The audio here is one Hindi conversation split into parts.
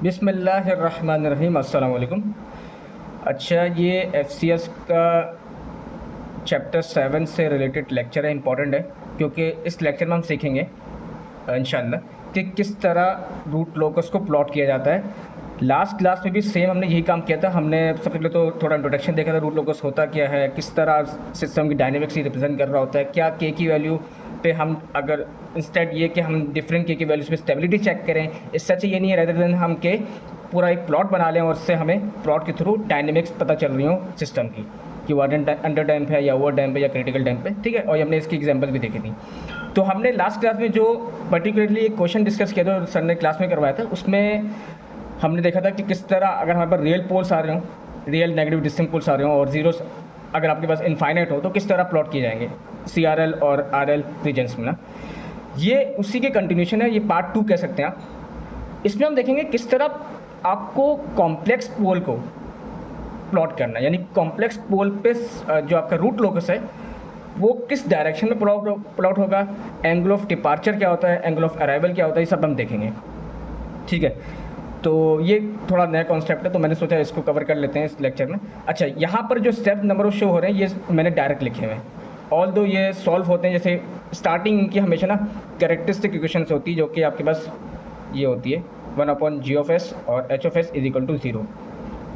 बिस्मिल्लाहिर्रहमानिर्रहीम अस्सलाम वालेकुम। अच्छा, ये एफसीएस का चैप्टर 7 से रिलेटेड लेक्चर है, इम्पॉर्टेंट है क्योंकि इस लेक्चर में हम सीखेंगे इंशाल्लाह कि किस तरह रूट लोकस को प्लॉट किया जाता है। लास्ट क्लास में भी सेम हमने यही काम किया था। हमने सबसे पहले तो थोड़ा इंट्रोडक्शन देखा था, रूट लोकस होता क्या है, किस तरह सिस्टम की डायनेमिक्स रिप्रेजेंट कर रहा होता है, क्या के की वैल्यू पे हम अगर इंस्टेड ये कि हम डिफरेंट के वैल्यूज़ पे स्टेबिलिटी चेक करें, इससे अच्छा ये नहीं है रेदर देन हम के पूरा एक प्लॉट बना लें और उससे हमें प्लॉट के थ्रू डायनेमिक्स पता चल रही हो सिस्टम की कि वो अंडर डैम्प है या ओवर डैम्प है या क्रिटिकल डैम्प है, ठीक है। और हमने इसकी एग्जांपल भी देखी थी। तो हमने लास्ट क्लास में जो पर्टिकुलरली एक क्वेश्चन डिस्कस किया था, सर ने क्लास में करवाया था, उसमें हमने देखा था कि किस तरह अगर हमारे पास रियल पोल्स आ रहे हों, रियल नेगेटिव डिस्टिंक्ट पोल्स आ रहे हों और जीरोस अगर आपके पास इनफाइनाइट हो तो किस तरह प्लॉट किए जाएंगे CRL और RL रीजन्स में ना। ये उसी के कंटिन्यूशन है, ये पार्ट 2 कह सकते हैं आप। इसमें हम देखेंगे किस तरह आपको कॉम्प्लेक्स पोल को प्लॉट करना है, यानी कॉम्प्लेक्स पोल पे जो आपका रूट लोकस है वो किस डायरेक्शन में प्लॉट होगा, एंगल ऑफ डिपार्चर क्या होता है, एंगल ऑफ अराइवल क्या होता है, ये सब हम देखेंगे, ठीक है। तो ये थोड़ा नया कॉन्सेप्ट है तो मैंने सोचा इसको कवर कर लेते हैं इस लेक्चर में। अच्छा, यहाँ पर जो स्टेप नंबर शो हो रहे हैं ये मैंने डायरेक्ट लिखे हुए हैं, ऑल दो ये सॉल्व होते हैं। जैसे स्टार्टिंग इनकी हमेशा ना कैरेक्टरिस्टिक इक्वेशन होती है जो कि आपके पास ये होती है 1/g(s) और h(s) = 0।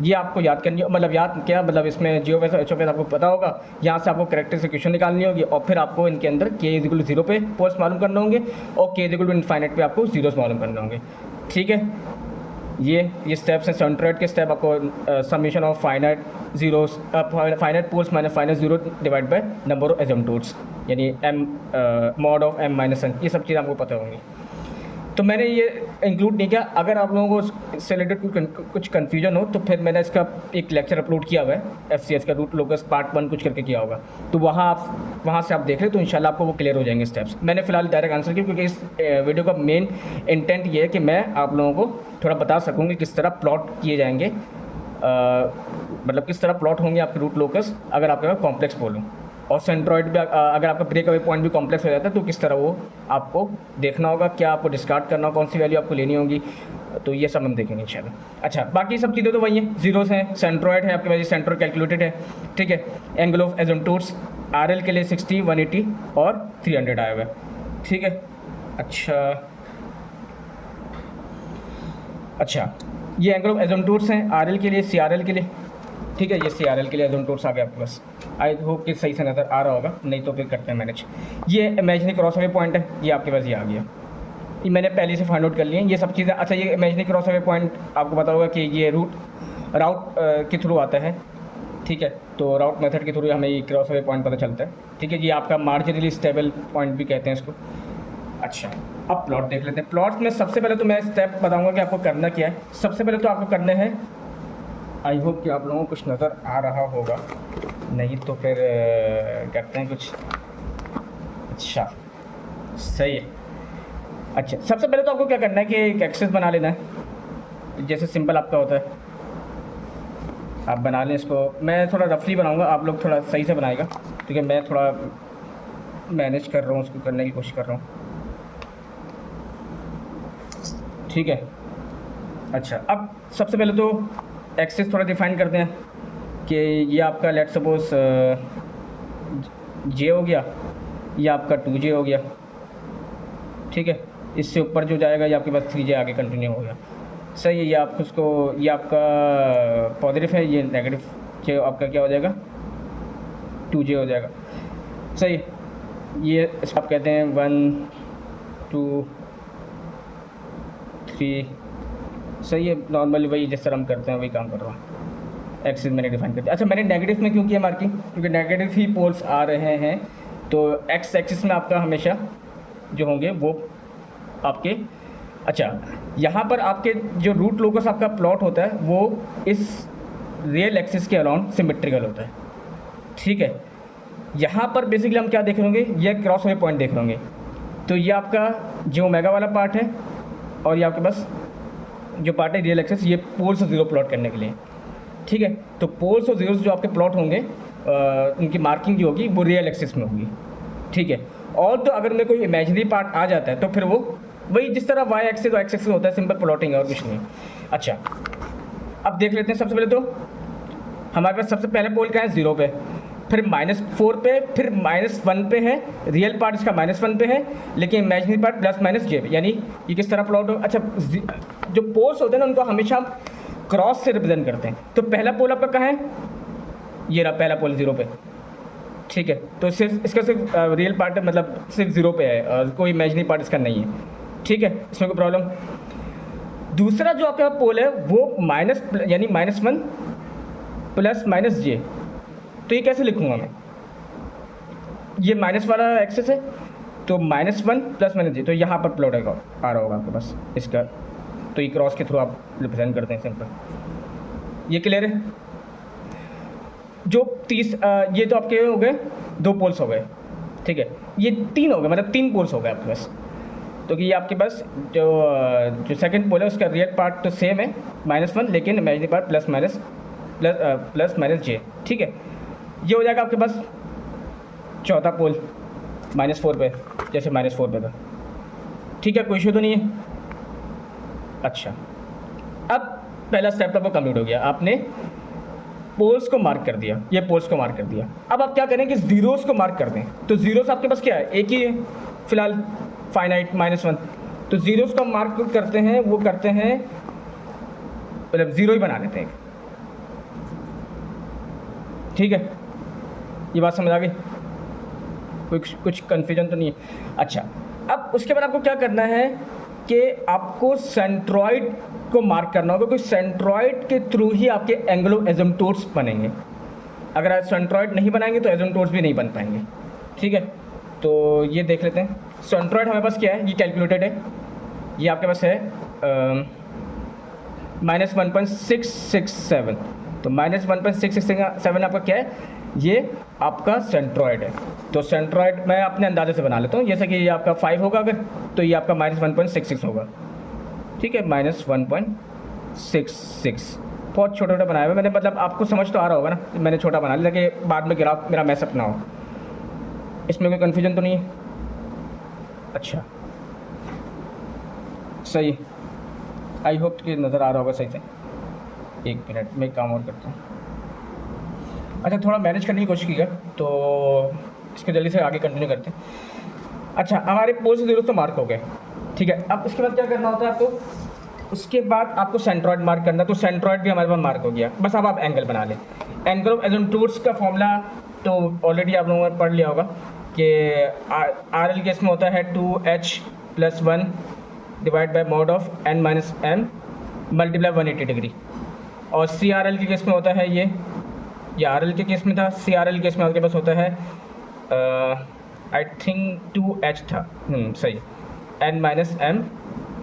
ये आपको याद करनी हो, मतलब याद क्या, मतलब इसमें g(s) और h(s) आपको पता होगा। यहाँ से आपको कैरेक्टरिस्टिक इक्वेशन निकालनी होगी और फिर आपको इनके अंदर k = 0 पे पोल्स मालूम करने होंगे और k = इनफाइनाइट पे आपको जीरोस मालूम करने होंगे, ठीक है। ये स्टेप्स हैं। सेंट्रोइड के स्टेप आपको summation of finite zeros finite poles minus finite zero divide by number of asymptotes, यानी m mod of m - n, ये सब चीज़ें आपको पता होंगी। तो मैंने ये इंक्लूड नहीं किया। अगर आप लोगों को इससे रिलेटेड कुछ कन्फ्यूजन हो तो फिर मैंने इसका एक लेक्चर अपलोड किया हुआ है, एफसीएस का रूट लोकस पार्ट 1 कुछ करके किया होगा, तो वहाँ से आप देख लें तो इंशाल्लाह आपको वो क्लियर हो जाएंगे स्टेप्स। मैंने फ़िलहाल डायरेक्ट आंसर किया क्योंकि इस वीडियो का मेन इंटेंट ये है कि मैं आप लोगों को थोड़ा बता सकूँगी किस तरह प्लॉट किए जाएंगे, मतलब किस तरह प्लॉट होंगे आपके रूट लोकस अगर आपके पास कॉम्प्लेक्स पोल हो। और सेंट्रॉइड भी अगर आपका ब्रेक अवे पॉइंट भी कॉम्प्लेक्स हो जाता है तो किस तरह वो आपको देखना होगा, क्या आपको डिस्कार्ड करना होगा, कौन सी वैल्यू आपको लेनी होगी, तो ये सब हम देखेंगे इंशाल्लाह। अच्छा, बाकी सब चीज़ें तो वही हैं, जीरोस हैं, सेंट्रॉइड है आपके पास, सेंट्रॉइड कैलकुलेटेड है, ठीक है। एंगल ऑफ एसिम्पटोट्स RL के लिए 60, 180 और 300 आया हुआ है, ठीक है। अच्छा, ये एंगल ऑफ एसिम्पटोट्स हैं RL के लिए, CRL के लिए, ठीक है। ये CRL के लिए एसिम्पटोट्स आ गए आपके पास। आई होप कि सही से नज़र आ रहा होगा, नहीं तो फिर करते हैं मैनेज। ये इमेजिनरी क्रॉसओवर पॉइंट है, ये आपके पास ये आ गया, ये मैंने पहले से फाइंड आउट कर लिए ये सब चीज़ें। अच्छा, ये इमेजिनरी क्रॉसओवर पॉइंट आपको पता होगा कि ये राउट के थ्रू आता है, ठीक है। तो राउट मेथड के थ्रू हमें ये क्रॉसओवर पॉइंट पता चलता है, ठीक है। ये आपका मार्जिनली स्टेबल पॉइंट भी कहते हैं इसको। अच्छा, अब प्लॉट देख लेते हैं। प्लॉट में सबसे पहले तो मैं स्टेप बताऊँगा कि आपको करना क्या है। सबसे पहले तो आपको करना है, आई होप कि आप लोगों को कुछ नज़र आ रहा होगा, नहीं तो फिर करते हैं कुछ। अच्छा, सही है। अच्छा, सबसे पहले तो आपको क्या करना है कि एक एक्सेस बना लेना है, जैसे सिंपल आपका होता है, आप बना लें इसको। मैं थोड़ा रफली बनाऊंगा, आप लोग थोड़ा सही से बनाएगा क्योंकि मैं थोड़ा मैनेज कर रहा हूँ, उसको करने की कोशिश कर रहा हूँ, ठीक है। अच्छा, अब सबसे पहले तो एक्सेस थोड़ा डिफाइन करते हैं कि ये आपका लेट सपोज J हो गया, ये आपका 2J हो गया, ठीक है। इससे ऊपर जो जाएगा ये आपके पास 3J आगे कंटिन्यू हो गया, सही है। ये आप उसको, ये आपका पॉजिटिव है, ये नेगेटिव J आपका क्या हो जाएगा, 2J हो जाएगा, सही है। ये इसको आप कहते हैं 1 2 3, सही है। नॉर्मली वही जिस तरह हम करते हैं वही काम कर रहा हूँ। एक्सिस मैंने डिफाइन कर दिया। अच्छा, मैंने नेगेटिव में क्यों किया मार्किंग, क्योंकि नेगेटिव ही पोल्स आ रहे हैं, तो एक्स एक्सिस में आपका हमेशा जो होंगे वो आपके। अच्छा, यहाँ पर आपके जो रूट लोकस आपका प्लॉट होता है वो इस रियल एक्सिस के अराउंड सिमेट्रिकल होता है, ठीक है। यहाँ पर बेसिकली हम क्या देख रहे होंगे, ये क्रॉस ओवर पॉइंट देख रहे होंगे, तो ये आपका जो ओमेगा वाला पार्ट है और ये आपके पास जो पार्ट है रियल एक्सिस, ये पोल्स और जीरो प्लॉट करने के लिए, ठीक है। तो पोल्स और जीरोस जो आपके प्लॉट होंगे उनकी मार्किंग जो होगी वो रियल एक्सिस में होगी, ठीक है। और तो अगर उनमें कोई इमेजिनरी पार्ट आ जाता है तो फिर वो वही जिस तरह वाई एक्सिस और एक्स एक्सिस होता है, सिंपल प्लॉटिंग है और कुछ नहीं। अच्छा, अब देख लेते हैं। सबसे पहले तो हमारे पास सबसे पहले पोल क्या है, 0 पे, फिर -4 पे, फिर -1 पे है। रियल पार्ट इसका -1 पे है, लेकिन इमेजिनरी पार्ट +-j पे। यानी ये किस तरह प्लॉट हो। अच्छा, जो पोल्स होते हैं ना उनको हमेशा हम क्रॉस से रिप्रेजेंट करते हैं। तो पहला पोल आपका कहाँ है, ये रहा पहला पोल 0 पे, ठीक है। तो सिर्फ इसका सिर्फ रियल पार्ट मतलब सिर्फ 0 पे है और कोई इमेजिनरी पार्ट इसका नहीं है, ठीक है, इसमें कोई प्रॉब्लम। दूसरा जो आपका पोल है वो माइनस यानी -1 +-j। तो ये कैसे लिखूंगा मैं, ये माइनस वाला एक्सेस है तो -1 +-j, तो यहाँ पर प्लॉट आ रहा होगा आपके पास इसका। तो ये क्रॉस के थ्रू आप रिप्रेजेंट करते हैं सिंपल। ये क्लियर है। जो ये तो आपके हो गए 2 पोल्स हो गए, ठीक है। ये 3 हो गए, मतलब 3 पोल्स हो गए आपके पास। तो कि ये आपके पास जो सेकंड पोल है उसका रियल पार्ट तो सेम है -1, लेकिन इमेजिनरी पार्ट +-j, ठीक है। ये हो जाएगा आपके पास चौथा पोल -4 पे, जैसे -4 पे था, ठीक है, कोई इशू तो नहीं है। अच्छा, अब पहला स्टेप तो कंप्लीट हो गया, आपने पोल्स को मार्क कर दिया, ये पोल्स को मार्क कर दिया। अब आप क्या करें कि ज़ीरोज़ को मार्क कर दें। तो ज़ीरोज़ आपके पास क्या है, एक ही है फिलहाल, फाइनाइट -1। तो ज़ीरोज़ को मार्क करते हैं, वो करते हैं मतलब 0 ही बना लेते हैं, ठीक है। ये बात समझ आ गई, कुछ कन्फ्यूजन तो नहीं है। अच्छा, अब उसके बाद आपको क्या करना है कि आपको सेंट्रॉइड को मार्क करना होगा, क्योंकि सेंट्रॉइड के थ्रू ही आपके एंग्लो एसिम्प्टोट्स बनेंगे। अगर आप सेंट्रॉइड नहीं बनाएंगे तो एसिम्प्टोट्स भी नहीं बन पाएंगे, ठीक है। तो ये देख लेते हैं। सेंट्रॉइड हमारे पास क्या है, ये कैलकुलेटेड है, ये आपके पास है -1.667। तो -1.667 आपका क्या है, ये आपका सेंट्रॉइड है। तो सेंट्रॉइड मैं अपने अंदाजे से बना लेता हूँ, जैसे कि ये आपका 5 होगा अगर, तो ये आपका -1.66 होगा, ठीक है, -1.66। बहुत छोटा छोटा बनाया हुआ मैंने, मतलब आपको समझ तो आ रहा होगा ना, मैंने छोटा बना लिया कि बाद में ग्राफ मेरा मैसअप ना हो। इसमें कोई कन्फ्यूजन तो नहीं है। अच्छा, सही, आई होप कि नज़र आ रहा होगा सही से। एक मिनट में एक काम और करता हूँ। अच्छा, थोड़ा मैनेज करने की कोशिश कीजिए, तो इसको जल्दी से आगे कंटिन्यू करते हैं। अच्छा, हमारे पोल से 0 तो मार्क हो गए, ठीक है। अब उसके बाद क्या करना होता है आपको, उसके बाद आपको सेंट्रॉइड मार्क करना। तो सेंट्रॉइड भी हमारे पास मार्क हो गया, बस अब आप एंगल बना लें। एंगल ऑफ एसिम्प्टोट्स का फॉर्मूला तो ऑलरेडी आप लोगों ने पढ़ लिया होगा कि RL केस में होता है 2h+1 divide by mod of n - m multiply 180 degree. और CRL के केस में होता है ये RL के केस में था, CRL केस में आपके पास होता है आई थिंक 2h था, सही, n - m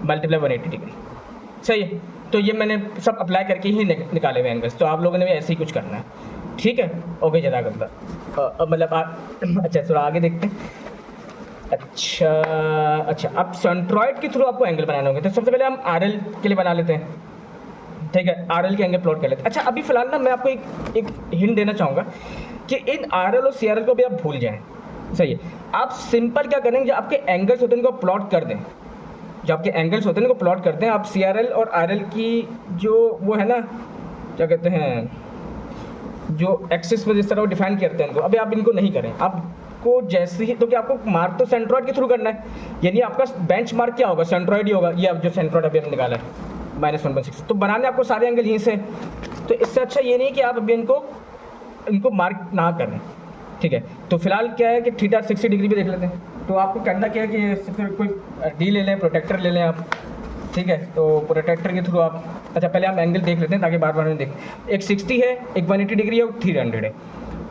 मल्टीप्लाई 180 डिग्री, सही है। तो ये मैंने सब अप्लाई करके ही निकाले हुए एंगल्स, तो आप लोगों ने भी ऐसे ही कुछ करना है, ठीक है। ओके, जज़ाकल्लाह। मतलब अच्छा, थोड़ा आगे देखते हैं। अच्छा, अब सेंट्रॉइड के थ्रू आपको एंगल बनाने होंगे। तो सबसे पहले हम RL के लिए बना लेते हैं, ठीक है, RL के एंगल प्लॉट कर लेते हैं। अच्छा, अभी फिलहाल ना मैं आपको एक हिंट देना चाहूँगा कि इन RL और CRL को भी आप भूल जाएं, सही है। आप सिंपल क्या करेंगे, जो आपके एंगल्स होते हैं उनको प्लॉट कर दें, जो आपके एंगल्स होते हैं उनको प्लॉट करते हैं आप। CRL और RL की जो वो है ना, क्या कहते हैं, जो एक्सिस पर जिस तरह वो डिफाइन करते हैं इनको, अभी आप इनको नहीं करें। आपको जैसे ही, तो क्या आपको मार्क तो सेंट्रॉइड के थ्रू करना है, यानी आपका बेंच मार्क क्या होगा, सेंट्रॉइड ही होगा। ये अब जो सेंट्रॉइड अभी हमने निकाला है -1.6, तो बनाने आपको सारे एंगल यहीं से। तो इससे अच्छा ये नहीं कि आप अभी इनको मार्क ना करें, ठीक है। तो फिलहाल क्या है कि थीटा 60 डिग्री भी देख लेते हैं। तो आपको करना क्या है कि फिर कोई डी ले लें, प्रोटेक्टर ले लें आप, ठीक है। तो प्रोटेक्टर के थ्रू आप, अच्छा पहले हम एंगल देख लेते हैं ताकि बार बार में देखें। एक 60 है, एक 180 डिग्री है, और 300 है।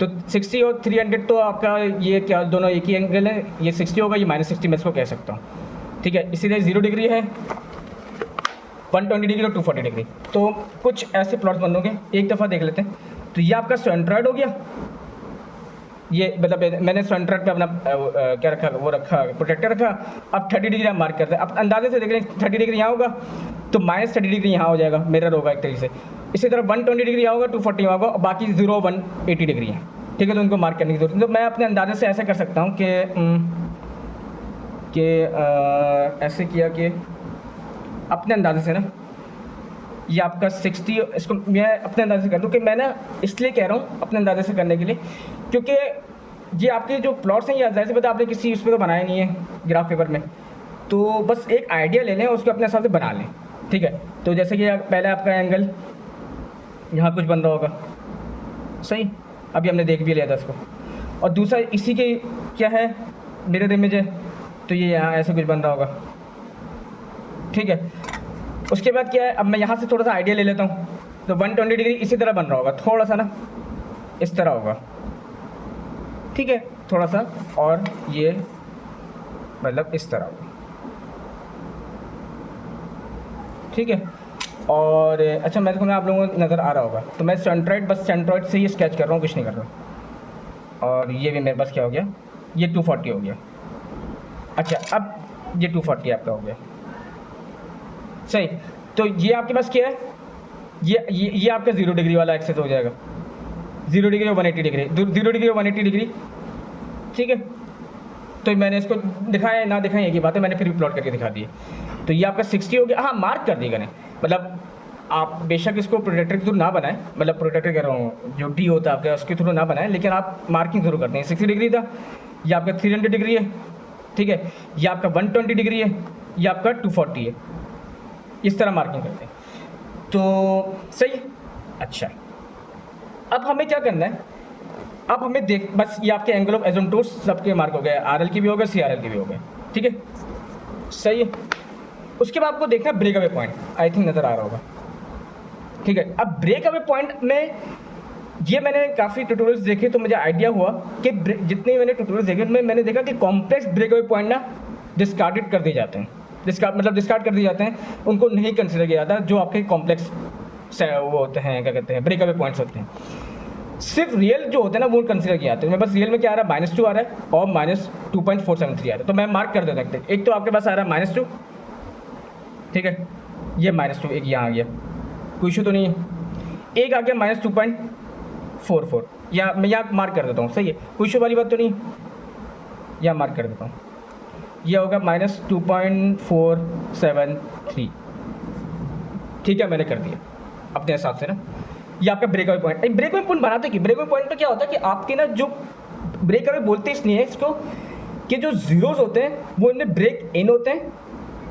तो 60 और 300 तो आपका ये क्या दोनों एक ही एंगल है, ये 60 होगा, ये -60 मैं इसको कह सकता हूँ, ठीक है। इसी तरह 0 डिग्री है, 120 डिग्री और 240 डिग्री। तो कुछ ऐसे प्लॉट्स बनोगे, एक दफ़ा देख लेते हैं। तो ये आपका सेंट्रॉइड हो गया, ये मतलब मैंने सेंट्रॉइड पे अपना क्या रखा, वो रखा प्रोटेक्टर रखा। अब 30 डिग्री आप मार्क करते हैं, अब अंदाजे से देख रहे हैं 30 डिग्री यहाँ होगा तो -30 डिग्री यहाँ हो जाएगा, मिरर होगा एक तरीके से। इसी तरह 120 डिग्री यहाँ होगा, 240 यहाँ होगा, और बाकी 0 180 डिग्री है, ठीक है। तो उनको मार्क करने की जरूरत है। तो मैं अपने अंदाजे से ऐसा कर सकता हूँ कि कि ऐसे किया कि अपने अंदाजे से ना ये आपका 60, इसको मैं अपने अंदाजे से कर दूँ कि मैं ना इसलिए कह रहा हूँ अपने अंदाजे से करने के लिए, क्योंकि ये आपके जो प्लॉट्स हैं ये ज़ाहिर सी बात है आपने किसी उस पर तो बनाया नहीं है ग्राफ पेपर में, तो बस एक आइडिया ले लें उसको अपने हिसाब से बना लें, ठीक है। तो जैसे कि पहले आपका एंगल यहाँ कुछ बन रहा होगा, सही, अभी हमने देख भी लिया था इसको, और दूसरा इसी के क्या है मिरर इमेज है, तो ये यहाँ ऐसे कुछ बन रहा होगा, ठीक है। उसके बाद क्या है, अब मैं यहाँ से थोड़ा सा आइडिया ले लेता हूँ, तो 120 डिग्री इसी तरह बन रहा होगा, थोड़ा सा ना इस तरह होगा, ठीक है, थोड़ा सा, और ये मतलब इस तरह होगा, ठीक है। और अच्छा मैं देखो आप लोगों को नज़र आ रहा होगा, तो मैं सेंट्रॉइड बस सेंट्रॉइड से ही स्केच कर रहा हूँ, कुछ नहीं कर रहा। और ये भी मेरे पास क्या हो गया, ये 240 हो गया। अच्छा अब ये 240 आपका हो गया, सही। तो ये आपके पास क्या है, ये आपका 0 डिग्री वाला एक्सेस हो जाएगा, 0 डिग्री और 180 डिग्री, 0 डिग्री और 180 डिग्री, ठीक है। तो मैंने इसको दिखाया ना दिखाया एक ही बात है, मैंने फिर भी प्लॉट करके दिखा दिए। तो ये आपका 60 हो गया, हाँ मार्क कर दिएगा, नहीं मतलब आप बेशक इसको प्रोटेक्टर के थ्रू ना बनाएं, मतलब प्रोटेक्टर कह रहा हूँ जो डी होता है आपका उसके थ्रू ना बनाएं, लेकिन आप मार्किंग जरूर करते हैं। 60 डिग्री था, ये आपका 300 डिग्री है, ठीक है, ये आपका 120 डिग्री है, ये आपका 240 है, इस तरह मार्किंग करते हैं, तो सही। अच्छा अब हमें क्या करना है, अब हमें देख बस ये आपके एंगल ऑफ एजेंटोस सबके मार्क हो गए, आरएल की भी हो गए, सीआरएल की भी हो गए, ठीक है, सही है। उसके बाद आपको देखना है break away point, I think नज़र आ रहा होगा, ठीक है। अब ब्रेक अवे पॉइंट में ये मैंने काफ़ी ट्यूटोरियल्स देखे तो मुझे आइडिया हुआ कि जितने मैंने ट्यूटोरियल्स देखे उनमें मैंने देखा कि कॉम्प्लेक्स ब्रेक अवे पॉइंट ना डिस्कार्डेड कर दिए जाते हैं, डिस्कार्ड कर दिए जाते हैं, उनको नहीं कंसिडर किया जाता जो आपके कॉम्प्लेक्स वो होते हैं, क्या कहते हैं, ब्रेक अवे पॉइंट्स होते हैं। सिर्फ रियल जो होते हैं ना वो कंसिडर किया जाते हैं। मैं बस रियल में क्या आ रहा है, -2 आ रहा है और -2.473 आ रहा है, तो मैं मार्क कर देता हूँ। एक तो आपके पास आ रहा है -2, ठीक है, ये -2 एक यहाँ आ गया, कोई इशू तो नहीं है। एक आ गया -2.44, या मैं यहाँ मार्क कर देता हूँ, सही है, कोई इशू वाली बात तो नहीं, यहाँ मार्क कर देता हूँ, यह होगा -2.473, ठीक है, मैंने कर दिया अपने हिसाब से ना। ये आपका break away point, break away point बनाते कि ब्रेक अवे पॉइंट में क्या होता है कि आपके ना जो ब्रेक अवे बोलते हैं इसलिए इसको कि जो जीरोज होते हैं वो इनमें ब्रेक इन होते हैं,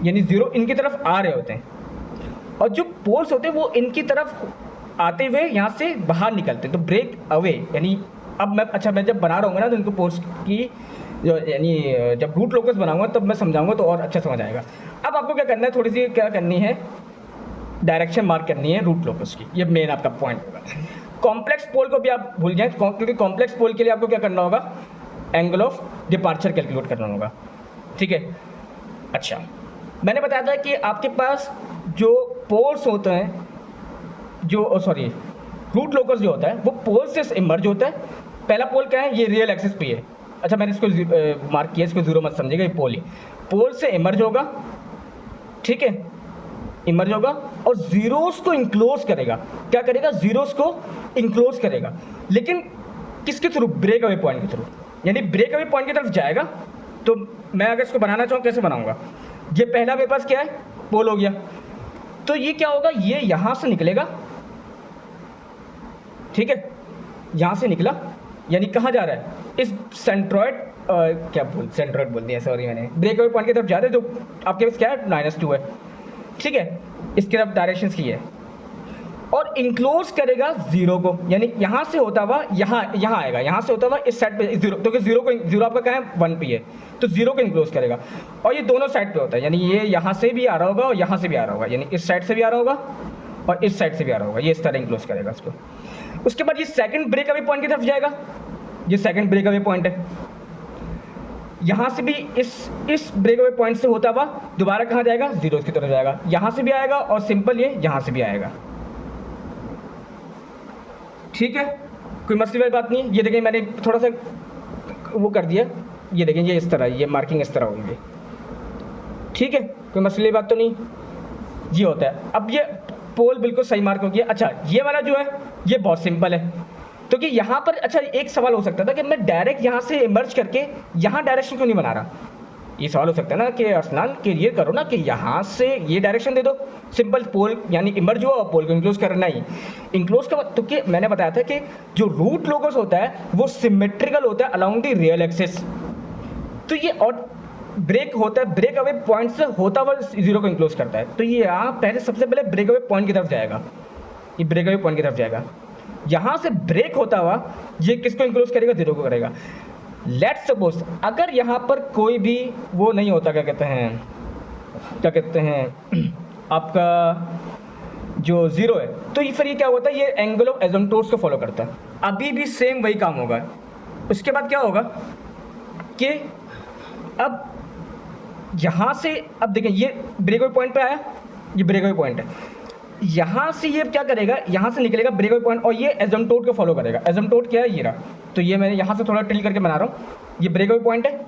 यानी जीरो इनकी तरफ आ रहे होते हैं, और जो पोल्स होते हैं वो इनकी तरफ आते हुए यहाँ से बाहर निकलते हैं, तो ब्रेक अवे यानी अब मैं जब बना रहा हूँ ना तो इनको पोल्स की यानी जब रूट लोकस बनाऊंगा तब मैं समझाऊंगा तो और अच्छा समझ आएगा। अब आपको क्या करना है, थोड़ी सी क्या करनी है, डायरेक्शन मार्क करनी है रूट लोकस की, ये मेन आपका पॉइंट होगा। कॉम्प्लेक्स पोल को भी आप भूल जाएं, क्योंकि कॉम्प्लेक्स पोल के लिए आपको क्या करना होगा, एंगल ऑफ डिपार्चर कैलकुलेट करना होगा, ठीक है। अच्छा मैंने बताया था कि आपके पास जो पोल्स होते हैं, जो सॉरी रूट लोकस जो होता है वो पोल से इमर्ज होता है। पहला पोल क्या है, ये रियल एक्सिस पे है, अच्छा मैंने इसको मार्क किया, इसको जीरो मत समझिएगा, ये पोल ही पोल से इमर्ज होगा, ठीक है, इमर्ज होगा और जीरोस को इंक्लोज करेगा। क्या करेगा, जीरोस को इंक्लोज करेगा, लेकिन किसके थ्रू, ब्रेक अवे पॉइंट के थ्रू, यानी ब्रेक अवे पॉइंट की तरफ जाएगा। तो मैं अगर इसको बनाना चाहूँ कैसे बनाऊंगा, ये पहला मेरे पास क्या है, पोल हो गया, तो ये क्या होगा, ये यहाँ से निकलेगा, ठीक है, यहाँ से निकला, यानी कहाँ जा रहा है, इस सेंट्रॉइड सेंट्रॉइड बोल दिया, सॉरी मैंने, ब्रेक अवे पॉइंट की तरफ जा रहे हैं, जो आपके पास क्या है -2 है, ठीक है, इसकी तरफ डायरेक्शन की है, और इंक्लोज करेगा जीरो को, यानी यहाँ से होता हुआ यहाँ आएगा, यहाँ से होता हुआ इस साइड पे जीरो, तो जीरो आपका क्या है 1 पे है, तो जीरो को इंक्लोज करेगा, और ये दोनों साइड पे होता है, यानी ये यहाँ से भी आ रहा होगा और यहाँ से भी आ रहा होगा, यानी इस साइड से भी आ रहा होगा और इस साइड से भी आ रहा होगा, ये इस तरह इंक्लोज करेगा इसको। उसके बाद ये सेकंड ब्रेक अवे पॉइंट की तरफ जाएगा, ये सेकंड ब्रेक अवे पॉइंट है, यहाँ से भी इस ब्रेक अवे पॉइंट से होता हुआ दोबारा कहाँ जाएगा, जीरो की तरफ जाएगा, यहाँ से भी आएगा और सिंपल ये यहाँ से भी आएगा, ठीक है, कोई मसले वाली बात नहीं है। ये देखें मैंने थोड़ा सा वो कर दिया, ये देखें ये इस तरह, ये मार्किंग इस तरह होगी, ठीक है, कोई मसले वाली बात तो नहीं, ये होता है। अब ये पोल बिल्कुल सही मार्क हो गया। अच्छा ये वाला जो है ये बहुत सिंपल है, क्योंकि यहाँ पर अच्छा एक सवाल हो सकता था कि मैं डायरेक्ट यहाँ से इमर्ज करके यहाँ डायरेक्शन क्यों नहीं बना रहा, ये सवाल हो सकता है ना कि अरसलान कि ये करो ना कि यहाँ से ये डायरेक्शन दे दो, सिंपल पोल यानी इमर्ज हुआ और पोल को इंक्लोज करना ही इंक्लोज का तो कि मैंने बताया था कि जो रूट लोगोस होता है वो सिमेट्रिकल होता है अलाउंग द रियल एक्सिस। तो ये और ब्रेक होता है, ब्रेक अवे पॉइंट से होता हुआ जीरो को इंक्लोज करता है। तो ये यहाँ पहले सबसे पहले ब्रेक अवे पॉइंट की तरफ जाएगा, ये ब्रेक अवे पॉइंट की तरफ जाएगा। यहाँ से ब्रेक होता हुआ ये किसको इंक्लोज करेगा, जीरो को करेगा। लेट्स सपोज अगर यहाँ पर कोई भी वो नहीं होता, क्या कहते हैं आपका जो जीरो है, तो ये फिर ये क्या होता है, ये एंगल ऑफ एसिम्प्टोट्स को फॉलो करता है। अभी भी सेम वही काम होगा। उसके बाद क्या होगा कि अब यहाँ से अब देखें ये ब्रेकअवे पॉइंट पे आया, ये ब्रेकअवे पॉइंट है, यहाँ से ये क्या करेगा, यहाँ से निकलेगा ब्रेकअवे पॉइंट और ये एसिम्प्टोट को फॉलो करेगा। एसिम्प्टोट क्या है, ये रहा। तो ये मैंने यहाँ से थोड़ा टिल करके बना रहा हूँ, ये ब्रेकअवे पॉइंट है।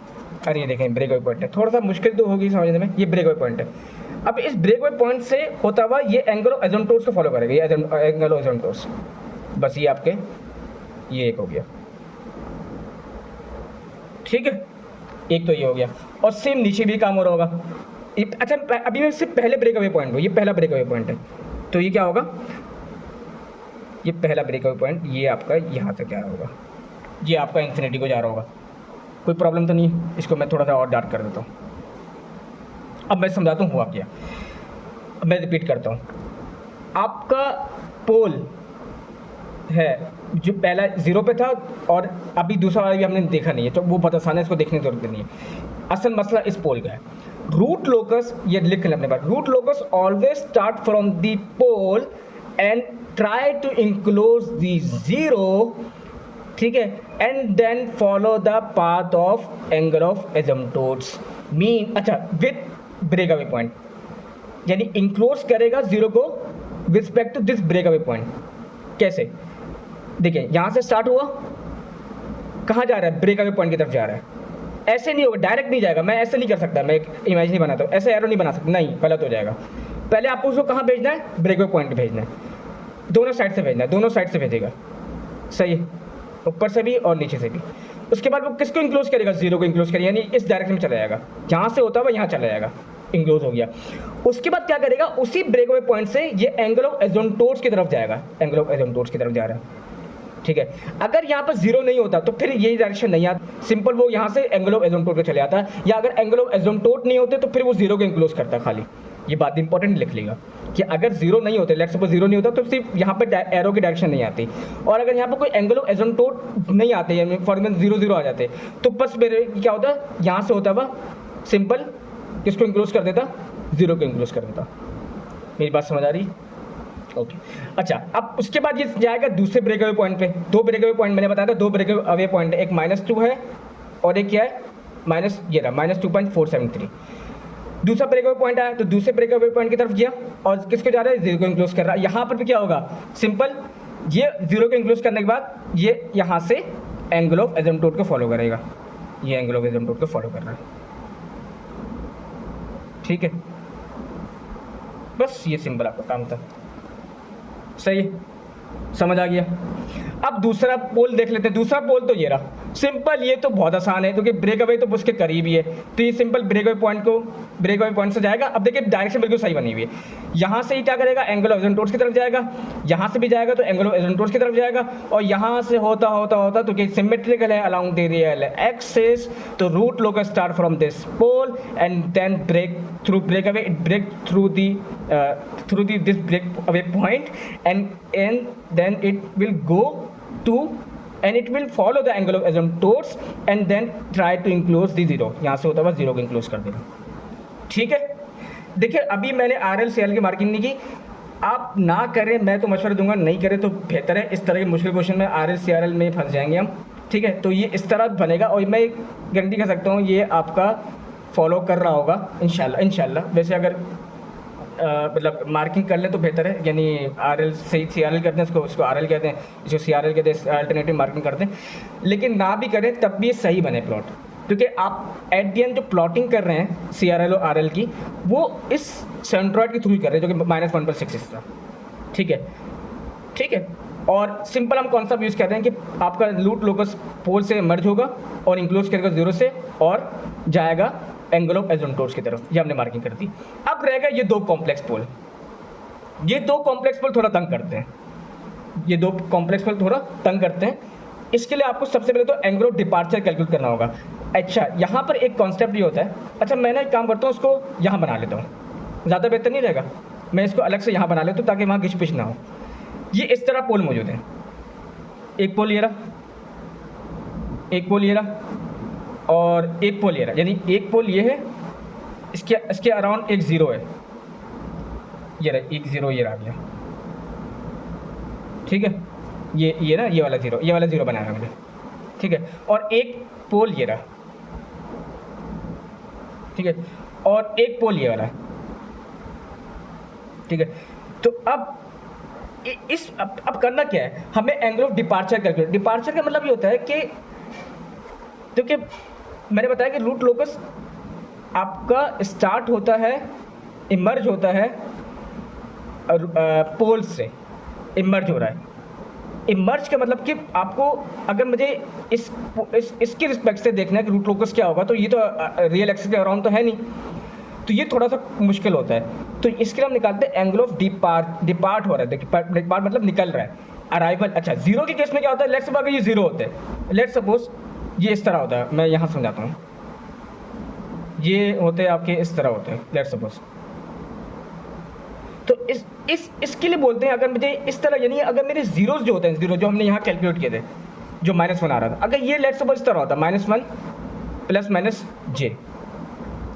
अरे ये देखें ब्रेकअवे पॉइंट है, थोड़ा सा मुश्किल तो होगी समझने में, ये ब्रेकअवे पॉइंट है। अब इस ब्रेकअवे पॉइंट से होता हुआ ये एंगल ऑफ एसिम्प्टोट्स को फॉलो करेगा, ये एंगल ऑफ एसिम्प्टोट्स। बस ये आपके ये एक हो गया, ठीक है, एक तो ये हो गया। और सेम नीचे भी काम हो रहा होगा। अच्छा अभी मैं इससे पहले ब्रेकअवे पॉइंट हो, ये पहला ब्रेकअवे पॉइंट है, तो ये क्या होगा, ये पहला ब्रेकअवे पॉइंट ये आपका यहाँ से क्या होगा, ये आपका इन्फिनिटी को जा रहा होगा। कोई प्रॉब्लम तो नहीं, इसको मैं थोड़ा सा और डार्क कर देता हूँ। अब मैं समझाता हूँ हुआ क्या। अब मैं रिपीट करता हूँ, आपका पोल है जो पहला जीरो पे था और अभी दूसरा वाला भी हमने देखा नहीं है, तो वो बहुत आसान है, इसको देखने की जरूरत नहीं है। असल मसला इस पोल का है। रूट लोकस, ये लिख लें अपने पास, root locus always start from the pole and try to enclose the zero, ठीक है, and then follow the path of angle of asymptotes mean. अच्छा विथ ब्रेकअवे पॉइंट, यानी इंक्लोज करेगा जीरो को with respect to this breakaway point. कैसे, देखिए यहाँ से स्टार्ट हुआ, कहाँ जा रहा है, ब्रेकअवे पॉइंट की तरफ जा रहा है। ऐसे नहीं होगा, डायरेक्ट नहीं जाएगा, मैं ऐसे नहीं कर सकता, मैं एक इमेज नहीं बनाता हूँ, ऐसे एरो नहीं बना सकता, नहीं गलत हो जाएगा। पहले आपको उसको कहाँ भेजना है, ब्रेकअवे पॉइंट पे भेजना है, दोनों साइड से भेजना है, दोनों साइड से भेजेगा, सही है, ऊपर से भी और नीचे से भी। उसके बाद वो किसको इंक्लोज करेगा, जीरो को इंक्लोज करेगा, यानी इस डायरेक्शन में चला जाएगा, जहाँ से होता है यहाँ चला जाएगा, इंक्लोज हो गया। उसके बाद क्या करेगा, उसी ब्रेकअवे पॉइंट से ये एंगल ऑफ एसिम्प्टोट्स की तरफ जाएगा, एंगल ऑफ एसिम्प्टोट्स की तरफ जा रहा है, ठीक है। अगर यहाँ पर जीरो नहीं होता तो फिर यही डायरेक्शन नहीं आता, सिंपल वो यहाँ से एंगल ऑफ एसिम्प्टोट पे चले जाता है, या अगर एंगल ऑफ एसिम्प्टोट नहीं होते तो फिर वो जीरो को इंक्लोज करता है खाली। ये बात इंपॉर्टेंट लिख लेगा कि अगर जीरो नहीं होते, लेट्स सपोज जीरो नहीं होता तो सिर्फ यहाँ पर एरो की डायरेक्शन नहीं आती, और अगर यहाँ पर कोई एंगल ऑफ एसिम्प्टोट नहीं आते, यानी फॉर एग्जाम्पल जीरो जीरो आ जाते, तो बस मेरे क्या होता है, यहाँ से होता हुआ सिंपल किसको इंक्लोज कर देता, जीरो को इंक्लोज कर देता। मेरी बात समझ आ रही, ओके। अच्छा अब उसके बाद ये जाएगा दूसरे ब्रेकअवे पॉइंट पे। दो ब्रेकअवे पॉइंट मैंने बताया था, दो ब्रेकअवे पॉइंट है, एक -2 है और एक क्या है माइनस, ये रहा -2.473। दूसरा ब्रेकअवे पॉइंट आया तो दूसरे ब्रेकअवे पॉइंट की तरफ गया और किसको जा रहा है, जीरो को इंक्लोज कर रहा है। यहाँ पर भी क्या होगा, सिंपल ये जीरो को इंक्लोज करने के बाद ये यहाँ से एंगल ऑफ एसिम्प्टोट को फॉलो करेगा, ये एंगल ऑफ एसिम्प्टोट को फॉलो कर रहा है, ठीक है। बस ये सिंपल आपका काम था, सही समझ आ गया। अब दूसरा पोल देख लेते हैं। दूसरा पोल तो ये रहा, सिंपल, ये तो बहुत आसान है क्योंकि ब्रेकअवे तो उसके करीब ही है, तो ये सिंपल ब्रेकअवे पॉइंट से जाएगा। अब देखिए डायरेक्शन बिल्कुल सही बनी हुई है, यहाँ से ही क्या करेगा, एंगल ऑफ एसिम्प्टोट्स की तरफ जाएगा, यहाँ से भी जाएगा तो एंगल ऑफ एसिम्प्टोट्स की तरफ जाएगा, और यहाँ से होता तो कि सिमेट्रिकल है अलोंग द रियल एक्सिस, तो root locus start from this pole and then break through breakaway, it break through this breakaway point and then it will go to and it will follow the angle of asymptotes and then try to enclose the zero, यहाँ से होता हुआ जीरो को इंक्लोज कर देगा, ठीक है। देखिए अभी मैंने RL CL की मार्किंग नहीं की, आप ना करें, मैं तो मशवरा दूंगा नहीं करें तो बेहतर है। इस तरह के मुश्किल क्वेश्चन में RL CRL में फंस जाएंगे हम, ठीक है। तो ये इस तरह बनेगा और मैं गारंटी कर सकता हूँ ये आपका फॉलो कर रहा होगा इंशाल्लाह। वैसे अगर मतलब मार्किंग कर ले तो बेहतर है, यानी RL से CRL करते हैं, उसको RL कहते हैं, इसको CRL कहते हैं, अल्टरनेटिव मार्किंग करते हैं। लेकिन ना भी करें तब भी सही बने प्लॉट, क्योंकि आप एट दी एंड जो प्लॉटिंग कर रहे हैं CRL और RL की, वो इस सेंट्रॉइड के थ्रू ही कर रहे हैं जो कि -1.6 था, ठीक है। और सिंपल हम कॉन्सेप्ट यूज़ कर रहे हैं कि आपका रूट लोकस पोल से मर्ज होगा और इंक्लोज करेगा जीरो से और जाएगा एंगल ऑफ एजेंटोर्स की तरफ, ये हमने मार्किंग कर दी। अब रहेगा ये दो कॉम्प्लेक्स पोल। ये दो कॉम्प्लेक्स पोल थोड़ा तंग करते हैं, ये दो कॉम्प्लेक्स पोल थोड़ा तंग करते हैं। इसके लिए आपको सबसे पहले तो एंगल ऑफ डिपार्चर कैलकुलेट करना होगा। अच्छा, यहाँ पर एक कॉन्सेप्ट ये होता है, अच्छा मैं ना एक काम करता हूँ, उसको यहाँ बना लेता हूँ, ज़्यादा बेहतर नहीं रहेगा? मैं इसको अलग से यहाँ बना लेता हूँ ताकि वहाँ घिच पिच ना हो। ये इस तरह पोल मौजूद है, एक पोल ये रहा, एक पोल ये रहा और एक पोल ये रहा, यानी एक पोल ये है, इसके अराउंड एक ज़ीरो है, ये रहा एक ज़ीरो, ये रहा गया, ठीक है। ये ना ये वाला ज़ीरो बनाया मैंने, ठीक है। और एक पोल ये रहा, ठीक है, और एक पोल ये वाला, ठीक है। तो अब अब करना क्या है, हमें angle of departure calculate. Departure का मतलब ये होता है कि, क्योंकि मैंने बताया कि रूट लोकस आपका स्टार्ट होता है, इमर्ज होता है पोल से, इमर्ज हो रहा है। इमर्ज का मतलब कि आपको अगर मुझे इसके रिस्पेक्ट से देखना है कि रूट लोकस क्या होगा, तो ये तो रियल एक्सिस के अराउंड तो है नहीं, तो ये थोड़ा सा मुश्किल होता है। तो इसके लिए हम निकालते हैं एंगल ऑफ डिपार्ट हो रहा है, डिपार्ट मतलब निकल रहा है, अराइवल। अच्छा, जीरो के केस में क्या होता है, लेट्स सपोज ये जीरो होते हैं, लेट्स सपोज ये इस तरह होता है, मैं यहाँ समझाता हूँ, ये होते हैं आपके इस तरह होते हैं, लेट्स सपोज। तो इसके लिए बोलते हैं, अगर मुझे इस तरह, यानी अगर मेरे जीरोस जो होते हैं, जीरो जो हमने यहाँ कैलकुलेट किए थे, जो -1 आ रहा था, अगर ये लेट्स सपोज इस तरह होता -1 प्लस माइनस जे,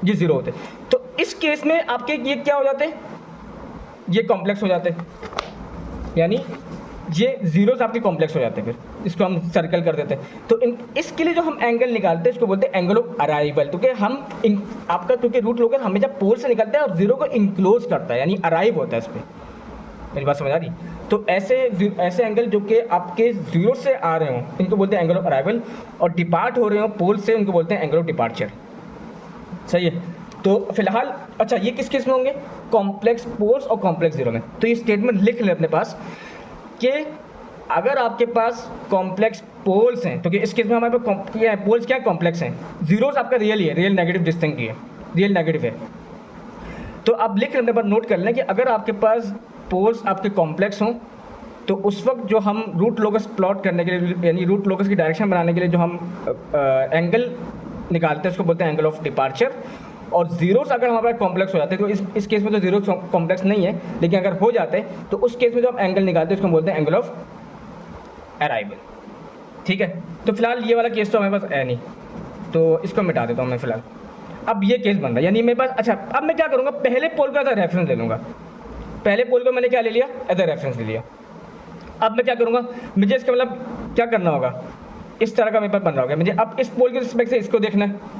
ये जीरो होते, तो इस केस में आपके ये क्या हो जाते हैं, ये कॉम्प्लेक्स हो जाते हैं, यानी ये जीरोस आपके कॉम्प्लेक्स हो जाते हैं। फिर इसको हम सर्कल कर देते हैं। तो इसके लिए जो हम एंगल निकालते हैं इसको बोलते हैं एंगल ऑफ अराइवल। तो क्या हम आपका, क्योंकि रूट लोकस हमेशा पोल से निकलता है और जीरो को इंक्लोज करता है, यानी अराइव होता है इस पर। मेरी बात समझ आ रही? तो ऐसे एंगल जो कि आपके जीरो से आ रहे हों, इनको बोलते हैं एंगल ऑफ अराइवल, और डिपार्ट हो रहे हो पोल से, उनको बोलते हैं एंगल ऑफ डिपार्चर। सही है। तो फिलहाल अच्छा, ये किस केस में होंगे, कॉम्प्लेक्स पोल्स और कॉम्प्लेक्स जीरो में। तो ये स्टेटमेंट लिख लें अपने पास कि अगर आपके पास कॉम्प्लेक्स पोल्स हैं, तो कि इस केस में हमारे पास क्या है, पोल्स क्या कॉम्प्लेक्स हैं, जीरोस आपका रियल ही है, रियल नेगेटिव डिस्टिंक्ट ही है, रियल नेगेटिव है। तो आप लिख लेने पर नोट कर लें कि अगर आपके पास पोल्स आपके कॉम्प्लेक्स हों, तो उस वक्त जो हम रूट लोकस प्लॉट करने के लिए, यानी रूट लोकस की डायरेक्शन बनाने के लिए जो हम एंगल निकालते हैं उसको बोलते हैं एंगल ऑफ डिपार्चर। और जीरोस अगर हमारे पास कॉम्प्लेक्स हो जाते हैं, तो इस केस में तो जीरो कॉम्प्लेक्स नहीं है, लेकिन अगर हो जाते हैं तो उस केस में जो हम एंगल निकालते हैं उसको बोलते हैं एंगल ऑफ अराइवल। ठीक है। तो फिलहाल ये वाला केस तो हमारे पास है नहीं, तो इसको मिटा देता हूँ मैं फिलहाल। अब ये केस बन रहा है, यानी मेरे पास, अच्छा अब मैं क्या करूँगा, पहले पोल का एज अ रेफरेंस ले लूँगा। पहले पोल को मैंने क्या ले लिया, एज अ रेफरेंस ले लिया। अब मैं क्या करूँगा, मुझे इसका मतलब क्या करना होगा, इस तरह का मेरे पास बन रहा होगा। मुझे अब इस पोल के रिस्पेक्ट से इसको देखना है,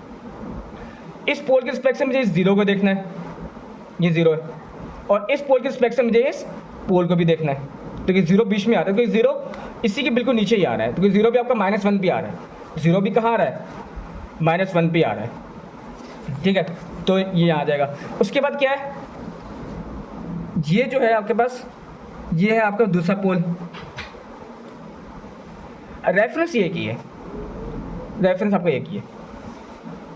इस पोल के रिस्पेक्ट से मुझे इस जीरो को देखना है, ये जीरो है, और इस पोल के रिस्पेक्ट से मुझे इस पोल को भी देखना है। तो ये जीरो बीच में आ रहा है, क्योंकि जीरो इसी के बिल्कुल नीचे ही आ रहा है, क्योंकि जीरो भी आपका -1 भी आ रहा है, जीरो भी कहाँ आ रहा है, -1 भी आ रहा है। ठीक है, तो ये आ जाएगा। उसके बाद क्या है, ये जो है आपके पास, ये है आपका दूसरा पोल। रेफरेंस ये की है, रेफरेंस आपका एक ही है।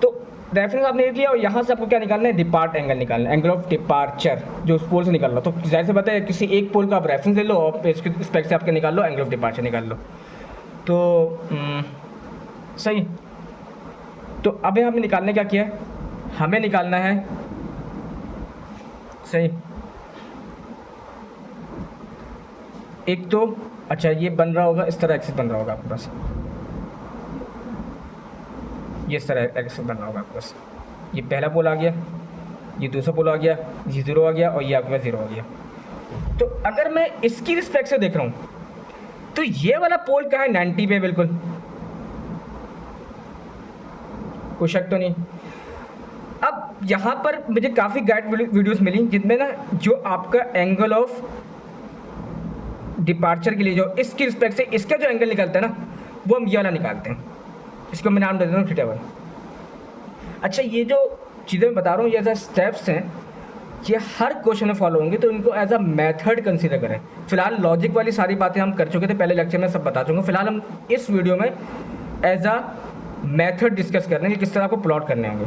तो रेफरेंस आपने एक लिया और यहाँ से आपको क्या निकालना है, डिपार्ट एंगल निकालना है, एंगल ऑफ डिपार्चर जो उस पोल से निकाल लो। तो जाहिर से बात है, किसी एक पोल का आप रेफरेंस ले लो और इसके रिस्पेक्ट से आपके निकाल लो, एंगल ऑफ डिपार्चर निकाल लो। तो सही। तो अभी हमें निकालने क्या किया है, हमें निकालना है, सही, एक तो अच्छा ये बन रहा होगा, इस तरह एक्सिस बन रहा होगा आपके पास, ये इस तरह एक्सिस बन रहा होगा आपके पास। ये पहला पोल आ गया, ये दूसरा पोल आ गया, ये जीरो आ गया, और ये आपके पास जीरो आ गया। तो अगर मैं इसकी रिस्पेक्ट से देख रहा हूँ, तो ये वाला पोल कहाँ है, 90 पे, बिल्कुल कोई शक तो नहीं। अब यहाँ पर मुझे काफ़ी गाइड वीडियोस मिली जिनमें ना जो आपका एंगल ऑफ डिपार्चर के लिए जो इसकी रिस्पेक्ट से इसका जो एंगल निकलता है ना, वो हम ये वाला निकालते हैं। इसको मैं नाम दे देता हूँ थीटा1। अच्छा, ये जो चीज़ें मैं बता रहा हूँ, ये एज अ स्टेप्स हैं, ये हर क्वेश्चन में फॉलो होंगे, तो इनको एज अ मेथड कंसीडर करें। फिलहाल लॉजिक वाली सारी बातें हम कर चुके थे, पहले लेक्चर में सब बता चुके हैं। फिलहाल हम इस वीडियो में एज अ मेथड डिस्कस कर रहे हैं कि किस तरह आपको प्लॉट करने होंगे।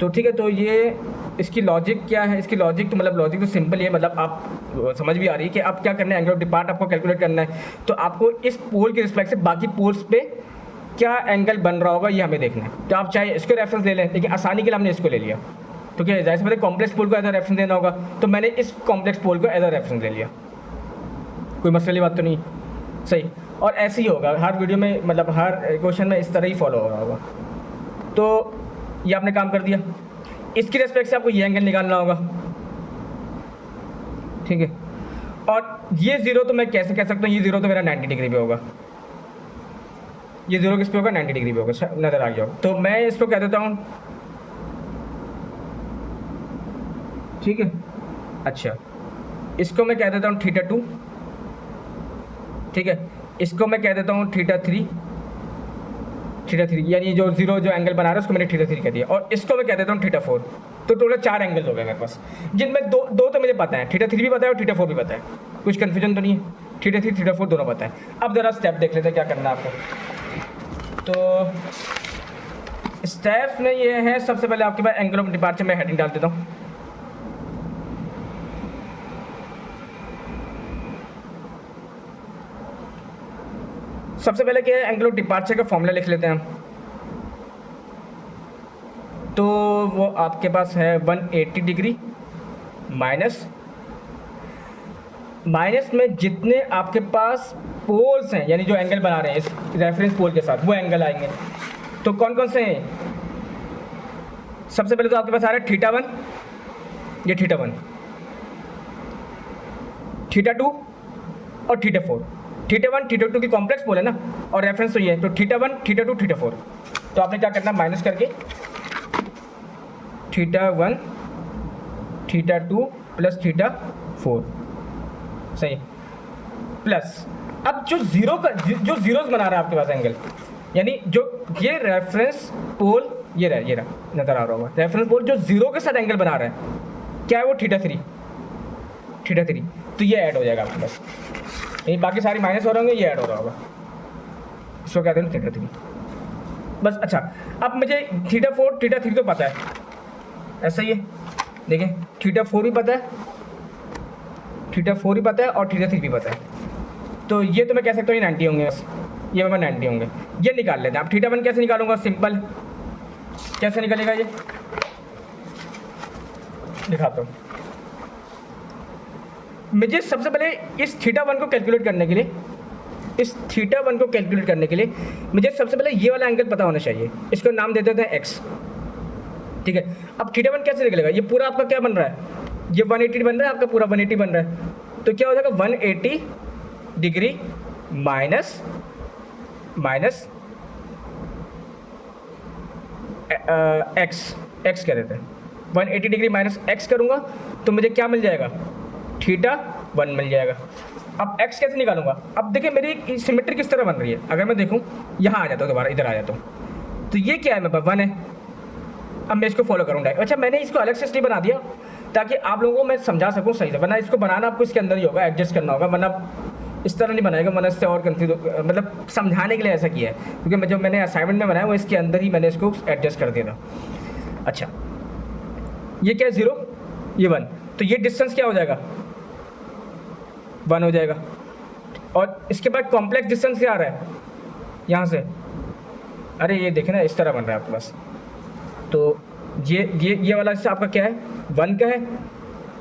तो ठीक है, तो ये इसकी लॉजिक क्या है? इसकी लॉजिक तो मतलब लॉजिक तो सिंपल ही है, मतलब आप समझ भी आ रही है कि आप क्या करना है, एंगल ऑफ डिपार्ट आपको कैलकुलेट करना है। तो आपको इस पोल के रिस्पेक्ट से बाकी पोल्स पे क्या एंगल बन रहा होगा ये हमें देखना है। तो आप चाहे इसको रेफरेंस ले लें, लेकिन आसानी के लिए हमने इसको ले लिया, तो क्या जाहिर सी बात है कॉम्प्लेक्स पोल को एज अ रेफरेंस देना होगा, तो मैंने इस कॉम्प्लेक्स पोल को एज अ रेफरेंस ले लिया। कोई मसले वाली बात तो नहीं, सही। और ऐसे ही होगा हर वीडियो में, मतलब हर क्वेश्चन में इस तरह ही फॉलो हो रहा होगा। तो ये आपने काम कर दिया। इसकी रेस्पेक्ट से आपको ये एंगल निकालना होगा, ठीक है। और ये ज़ीरो तो मैं कैसे कह सकता हूँ, ये ज़ीरो तो मेरा 90 डिग्री पे होगा, ये ज़ीरो किस पे होगा, 90 डिग्री पे होगा, नज़र आ गया होगा। तो मैं इसको कह देता हूँ, ठीक है। अच्छा, इसको मैं कह देता हूँ θ2, ठीक है। इसको मैं कह देता हूँ θ3, यानी जो ज़ीरो जो एंगल बना रहा है उसको मैंने θ3 कह दिया। और इसको मैं कह देता हूँ θ4। तो टोटल 4 एंगल्स हो गए मेरे पास, जिनमें दो तो मुझे पता है, θ3 भी पता है और θ4 भी पता है, कुछ कन्फ्यूजन तो नहीं है। θ3 θ4 दोनों पता है। अब ज़रा स्टेप देख लेते हैं क्या करना है आपको। तो स्टेप में ये है, सबसे पहले आपके पास एंगल ऑफ डिपार्चर में हेडिंग डाल देता हूँ। सबसे पहले क्या है, एंगल ऑफ डिपार्चर का फॉर्मूला लिख लेते हैं हम। तो वो आपके पास है 180 डिग्री माइनस में जितने आपके पास पोल्स हैं, यानी जो एंगल बना रहे हैं इस रेफरेंस पोल के साथ, वो एंगल आएंगे। तो कौन कौन से हैं? सबसे पहले तो आपके पास आ रहा है θ1, ये θ1, θ2 और θ4। θ1 θ2 की कॉम्प्लेक्स पोल है ना, और रेफरेंस तो ये है। तो θ1 θ2 θ4, तो आपने क्या करना, माइनस करके θ1 θ2 प्लस θ4, सही, प्लस अब जो जीरोस बना रहा है आपके पास एंगल, यानी जो ये रेफरेंस पोल, ये रहा नज़र आ रहा होगा, रेफरेंस पोल जो जीरो के साथ एंगल बना रहा है, क्या है वो θ3। तो ये ऐड हो जाएगा आपके पास, ये बाकी सारी माइनस हो रहे होंगे, ये ऐड हो रहा होगा, इसको कहते हैं θ3 बस। अच्छा, अब मुझे θ4 θ3 तो पता है, ऐसा ही है, देखें θ4 भी पता है, θ4 भी पता है और θ3 भी पता है। तो ये तो मैं कह सकता हूँ 90 होंगे बस, ये मेरे 90 होंगे। ये निकाल लेते हैं। अब θ1 कैसे निकालूंगा, सिंपल, कैसे निकलेगा ये दिखाता हूँ। मुझे सबसे पहले इस θ1 को कैलकुलेट करने के लिए, मुझे सबसे पहले ये वाला एंगल पता होना चाहिए। इसको नाम दे देते हैं x, ठीक है। अब θ1 कैसे निकलेगा, ये पूरा आपका क्या बन रहा है, ये 180 बन रहा है, आपका पूरा 180 बन रहा है। तो क्या हो जाएगा, 180 डिग्री माइनस x कह देते हैं। 180 डिग्री माइनस x करूँगा तो मुझे क्या मिल जाएगा, θ1 मिल जाएगा। अब x कैसे निकालूंगा, अब देखिए मेरी सिमेट्री किस तरह बन रही है। अगर मैं देखूँ, यहाँ आ जाता हूँ, दोबारा इधर आ जाता हूँ, तो ये क्या है, मेरे पास 1 है। अब मैं इसको फॉलो करूँगा। अच्छा, मैंने इसको अलग से इसलिए बना दिया ताकि आप लोगों को मैं समझा सकूँ सही से, वरना इसको बनाना आपको इसके अंदर ही होगा, एडजस्ट करना होगा, वरना इस तरह नहीं बनाएगा, वरना इससे और कंफ्यूज, मतलब समझाने के लिए ऐसा किया है, क्योंकि जो मैंने असाइनमेंट में बनाया वो इसके अंदर ही मैंने इसको एडजस्ट कर दिया था। अच्छा, ये क्या है, 0, ये 1, तो ये डिस्टेंस क्या हो जाएगा, 1 हो जाएगा। और इसके बाद कॉम्प्लेक्स डिस्टेंस क्या आ रहा है यहाँ से, अरे ये देखें ना, इस तरह बन रहा है आपके पास। तो ये वाला हिस्सा आपका क्या है, 1 का है।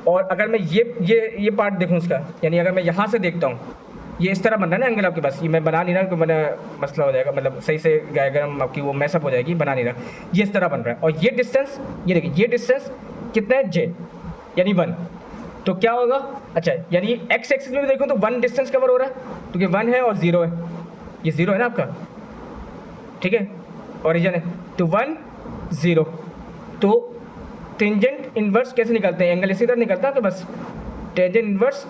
और अगर मैं ये पार्ट देखूँ इसका, यानी अगर मैं यहाँ से देखता हूँ, ये इस तरह बन रहा है ना एंगल आपके पास, ये मैं बना नहीं रहा, क्योंकि मैंने मसला हो जाएगा, मतलब सही से डायग्राम आपकी वो मैसअप हो जाएगी, बना नहीं रहा, ये इस तरह बन रहा है। और ये डिस्टेंस, ये देखिए, ये डिस्टेंस कितना है, j, यानी 1। तो क्या होगा, अच्छा, यानी x एक्सिस में भी देखो तो 1 डिस्टेंस कवर हो रहा है, क्योंकि 1 है और 0 है, ये 0 है ना आपका, ठीक है, ओरिजिन है। तो 1 0, तो टेंजेंट इन्वर्स कैसे निकलते हैं, एंगल इसी तरह निकलता है। तो बस टेंजेंट इन्वर्स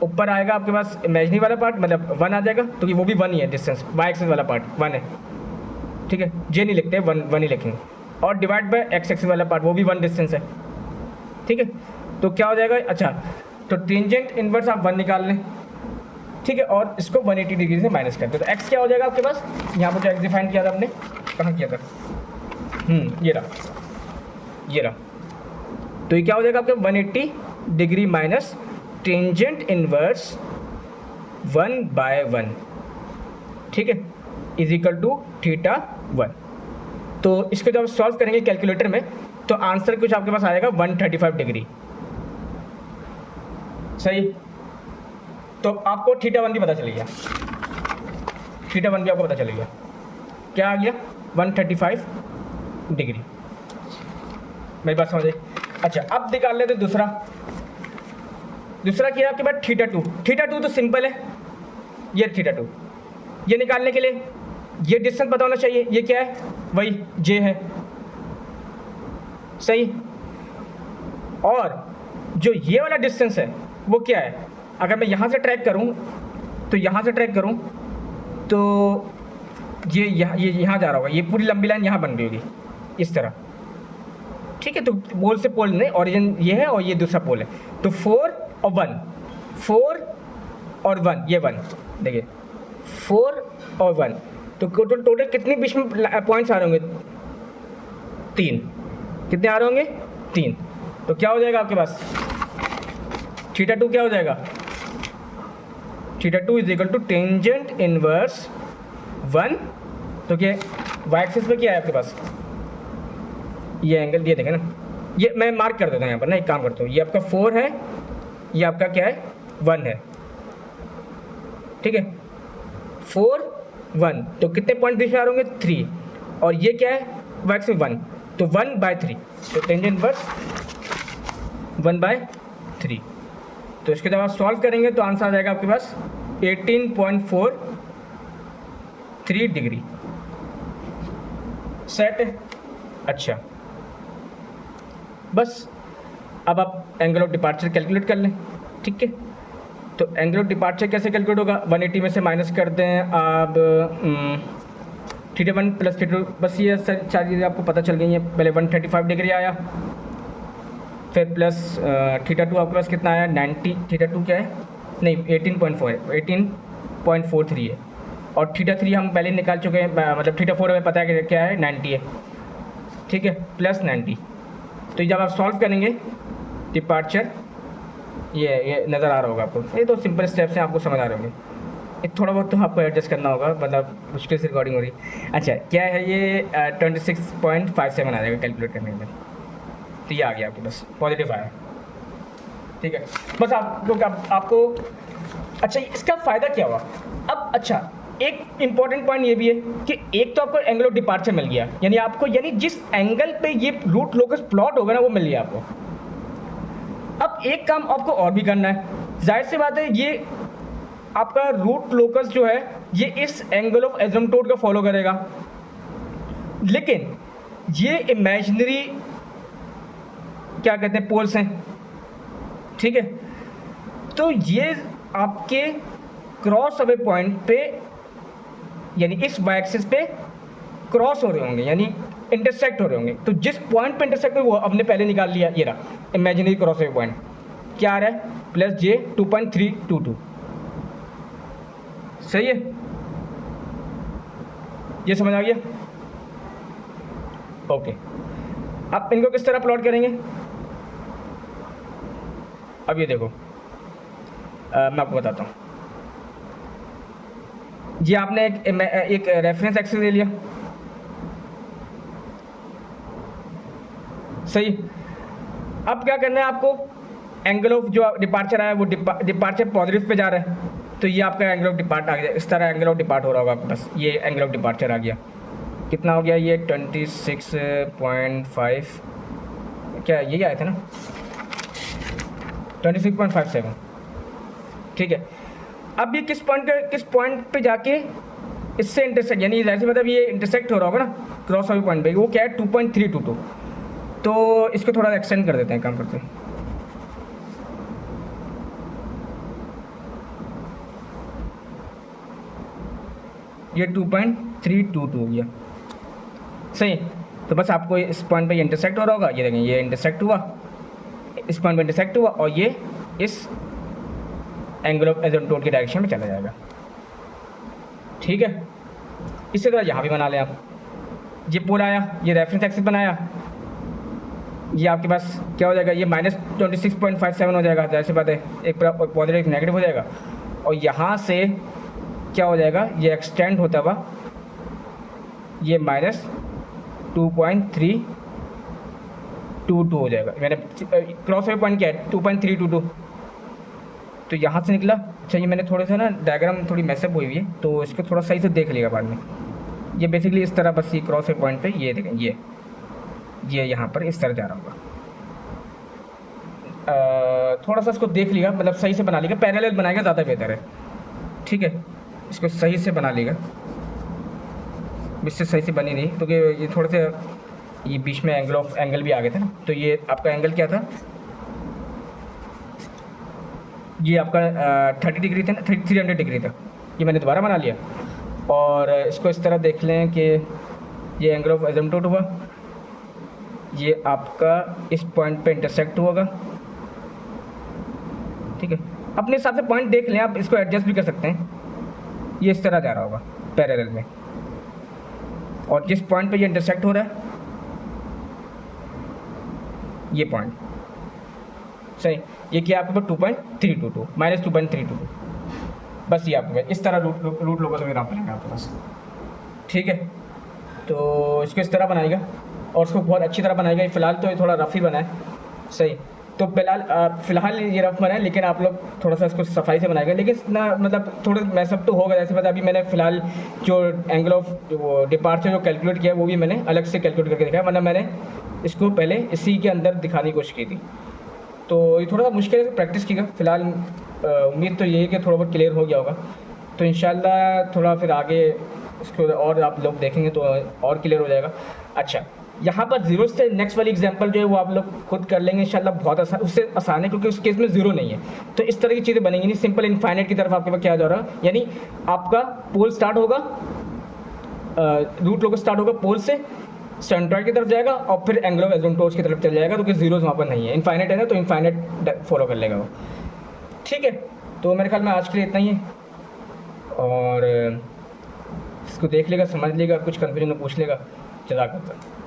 ऊपर आएगा आपके पास इमेजिनरी वाला पार्ट, मतलब 1 आ जाएगा, तो वो भी 1 ही है, डिस्टेंस y एक्सिस वाला पार्ट 1 है, ठीक है, j नहीं लिखते, 1 ही लिखेंगे। और डिवाइड बाय x एक्सिस वाला पार्ट, वो भी 1 डिस्टेंस है, ठीक है। तो क्या हो जाएगा, अच्छा, तो टेंजेंट इन्वर्स आप 1 निकाल लें, ठीक है, और इसको 180 डिग्री से माइनस करते हैं। तो x क्या हो जाएगा आपके पास, यहाँ पर जो x डिफाइन किया था हमने, कहाँ किया था, ये रहा, ये रहा। तो ये क्या हो जाएगा आपका 180 डिग्री माइनस टेंजेंट इनवर्स 1/1, ठीक है, इज इक्वल टू θ1। तो इसको जब सॉल्व करेंगे कैलकुलेटर में तो आंसर कुछ आपके पास आएगा 135 डिग्री, सही। तो आपको θ1 भी पता चल गया, θ1 भी आपको पता चल गया, क्या आ गया 135 डिग्री। मेरी बात समझ आई? अच्छा, अब निकाल लेते दूसरा क्या है आपके पास θ2। θ2 तो सिंपल है, ये θ2, ये निकालने के लिए ये डिस्टेंस पता होना चाहिए, ये क्या है, वही j है, सही। और जो ये वाला डिस्टेंस है वो क्या है, अगर मैं यहाँ से ट्रैक करूँ तो यहाँ से ट्रैक करूँ तो ये यहाँ जा रहा होगा, ये पूरी लंबी लाइन यहाँ बन रही होगी इस तरह, ठीक है। तो पोल से पोल नहीं, ओरिजिन ये है और ये दूसरा पोल है, तो 4 और 1, 4 और 1, ये 1 देखिए 4 और 1, तो टोटल कितने बीच में पॉइंट्स आ रहे होंगे, 3। कितने आ रहे होंगे, 3। तो क्या हो जाएगा आपके पास θ2 क्या हो जाएगा, θ2 is equal to tangent inverse 1, तो क्या वाई एक्सिस पे क्या है आपके पास, ये एंगल, ये देखें ना, ये मैं मार्क कर देता हूँ यहाँ पर ना, एक काम करता हूँ, ये आपका 4 है, ये आपका क्या है 1 है, ठीक है, 4 1, तो कितने पॉइंट बीच में आ रहे होंगे 3, और ये क्या है वाई एक्सिस 1, तो 1/3, तो टेंजेंट इनवर्स 1/3। तो इसके जब आप सॉल्व करेंगे तो आंसर आ जाएगा आपके पास 18.43 डिग्री, सेट है। अच्छा, बस अब आप एंगल ऑफ डिपार्चर कैलकुलेट कर लें, ठीक है। तो एंगल ऑफ डिपार्चर कैसे कैलकुलेट होगा, 180 में से माइनस कर दें आप θ1 प्लस θ2, बस ये सारी चीज़ें आपको पता चल गई हैं। पहले 135 डिग्री आया, फिर प्लस θ2 आपके पास कितना आया 90, θ2 क्या है, नहीं 18.4 है, 18.43 है, और θ3 हम पहले निकाल चुके हैं, मतलब θ4 हमें पता है कि क्या है 90 है, ठीक है, प्लस 90। तो जब आप सॉल्व करेंगे डिपार्चर, ये नज़र आ रहा होगा आपको, ये तो सिंपल स्टेप्स हैं, आपको समझ आ रहे होंगे। ये थोड़ा बहुत तो आपको एडजस्ट करना होगा, मतलब मुश्किल से रिकॉर्डिंग हो रही। अच्छा, क्या है ये 26.57 आ जाएगा कैलकुलेट करने में, तो ये आ गया आपके पास, पॉजिटिव आया, ठीक है। बस आपको अच्छा, इसका फ़ायदा क्या हुआ अब। अच्छा, एक इम्पॉर्टेंट पॉइंट ये भी है कि एक तो आपको एंगल ऑफ डिपार्चर मिल गया, यानी आपको, यानी जिस एंगल पे ये रूट लोकस प्लॉट होगा ना वो मिल गया आपको। अब एक काम आपको और भी करना है, जाहिर सी बात है, ये आपका रूट लोकस जो है ये इस एंगल ऑफ एसिम्पटोट को फॉलो करेगा, लेकिन ये इमेजिनरी क्या कहते हैं पोल्स हैं, ठीक है। तो ये आपके क्रॉस अवे पॉइंट पे, यानी इस वाई एक्सिस पे क्रॉस हो रहे होंगे, यानी इंटरसेक्ट हो रहे होंगे। तो जिस पॉइंट पे इंटरसेक्ट हो वो हमने पहले निकाल लिया, ये रहा इमेजिनरी क्रॉस अवे पॉइंट, क्या आ रहा है +j 2.322, सही है, ये समझ आ गया। ओके, अब इनको किस तरह प्लॉट करेंगे, अब ये देखो, मैं आपको बताता हूँ। ये आपने एक रेफरेंस एक्सिस ले लिया, सही। अब क्या करना है आपको, एंगल ऑफ जो डिपार्चर आया वो डिपार्चर पॉजिटिव पे जा रहा है, तो ये आपका एंगल ऑफ डिपार्ट आ गया, इस तरह एंगल ऑफ डिपार्ट हो रहा होगा आपके पास, ये एंगल ऑफ डिपार्चर आ गया, कितना हो गया ये 26.5, क्या यही आया था ना 26.57, ठीक है। अब ये किस पॉइंट पे जाके इससे इंटरसेक्ट, यानी जैसे मतलब ये इंटरसेक्ट हो रहा होगा ना क्रॉस ओवर पॉइंट पे, वो क्या है 2.322। तो इसको थोड़ा एक्सटेंड कर देते हैं, काम करते हैं, ये 2.322 हो गया, सही। तो बस आपको इस पॉइंट पे ये इंटरसेक्ट हो रहा होगा, ये देखें ये इंटरसेक्ट हुआ, इस पॉइंट पे इंटरसेक्ट हुआ, और ये इस एंगल ऑफ एसिम्पटोट की डायरेक्शन में चला जाएगा, ठीक है। इसी तरह यहाँ भी बना लें आप, ये पोल आया, ये रेफरेंस एक्सिस बनाया, ये आपके पास क्या हो जाएगा, ये -26.57 हो जाएगा, जैसे बात है, एक पॉजिटिव एक नेगेटिव हो जाएगा। और यहाँ से क्या हो जाएगा, ये एक्सटेंड होता हुआ ये -2.322 हो जाएगा। मैंने क्रॉस वेव पॉइंट क्या है 2.322, तो यहाँ से निकला। अच्छा, ये मैंने थोड़ा सा ना डायग्राम थोड़ी मैसअप हुई हुई है, तो इसको थोड़ा सही से देख लिएगा बाद में। ये बेसिकली इस तरह बस ये क्रॉस वेव पॉइंट पे ये देखें, ये यहाँ पर इस तरह जा रहा होगा। थोड़ा सा इसको देख लिएगा, मतलब सही से बना लिएगा, पैरेलल बनाएगा ज़्यादा बेहतर है, ठीक है। इसको सही से बना लिएगा, इससे सही से बनी नहीं क्योंकि ये थोड़े से ये बीच में एंगल भी आ गए थे ना। तो ये आपका एंगल क्या था, ये आपका 30 डिग्री था ना, 300 डिग्री था। ये मैंने दोबारा बना लिया और इसको इस तरह देख लें कि ये एंगल ऑफ एसिम्पटोट हुआ, ये आपका इस पॉइंट पे इंटरसेक्ट होगा, ठीक है। अपने हिसाब से पॉइंट देख लें आप, इसको एडजस्ट भी कर सकते हैं। ये इस तरह जा रहा होगा पैरेलल में, और जिस पॉइंट पे ये इंटरसेक्ट हो रहा है ये पॉइंट सही, ये क्या आपके पास 2.322 -2.322, बस ये आपके पास इस तरह रूट लोगों से ग्राफ बनेगा आपके पास, ठीक है। तो इसको इस तरह बनाएगा और उसको बहुत अच्छी तरह बनाएगा। फ़िलहाल तो ये थोड़ा रफ़ ही बना है, सही। तो फ़िलहाल ये रफ बना है, लेकिन आप लोग थोड़ा सा इसको सफाई से बनाएगा, लेकिन ना मतलब थोड़ा मैसअप तो होगा। जैसे पता अभी मैंने फ़िलहाल जो एंगल ऑफ डिपार्चर जो कैलकुलेट किया वो भी मैंने अलग से कैलकुलेट करके दिखाया, वरना मैंने इसको पहले इसी के अंदर दिखाने की कोशिश की थी। तो ये थोड़ा सा मुश्किल है, प्रैक्टिस कीजिएगा। फ़िलहाल उम्मीद तो यही है कि थोड़ा बहुत क्लियर हो गया होगा, तो इंशाल्लाह थोड़ा फिर आगे इसको और आप लोग देखेंगे तो और क्लियर हो जाएगा। अच्छा, यहाँ पर जीरो से नेक्स्ट वाली एग्जांपल जो है वो आप लोग खुद कर लेंगे इंशाल्लाह, बहुत आसान, उससे आसान है क्योंकि उस केस में जीरो नहीं है। तो इस तरह की चीज़ें बनेंगी नहीं, सिंपल इनफाइनाइट की तरफ आपके पास क्या जा रहा है, यानी आपका पोल स्टार्ट होगा, रूट लोग स्टार्ट होगा पोल से, सेंट्रॉइड की तरफ जाएगा और फिर एंगल ऑफ एसिम्पटोट की तरफ चल जाएगा, क्योंकि जीरोज वहाँ पर नहीं है, इनफाइनाइट है ना, तो इनफाइनाइट फॉलो कर लेगा वो, ठीक है। तो मेरे ख्याल में आज के लिए इतना ही है, और इसको देख लेगा, समझ लेगा, कुछ कन्फ्यूजन में पूछ लेगा। जज़ाकल्लाह।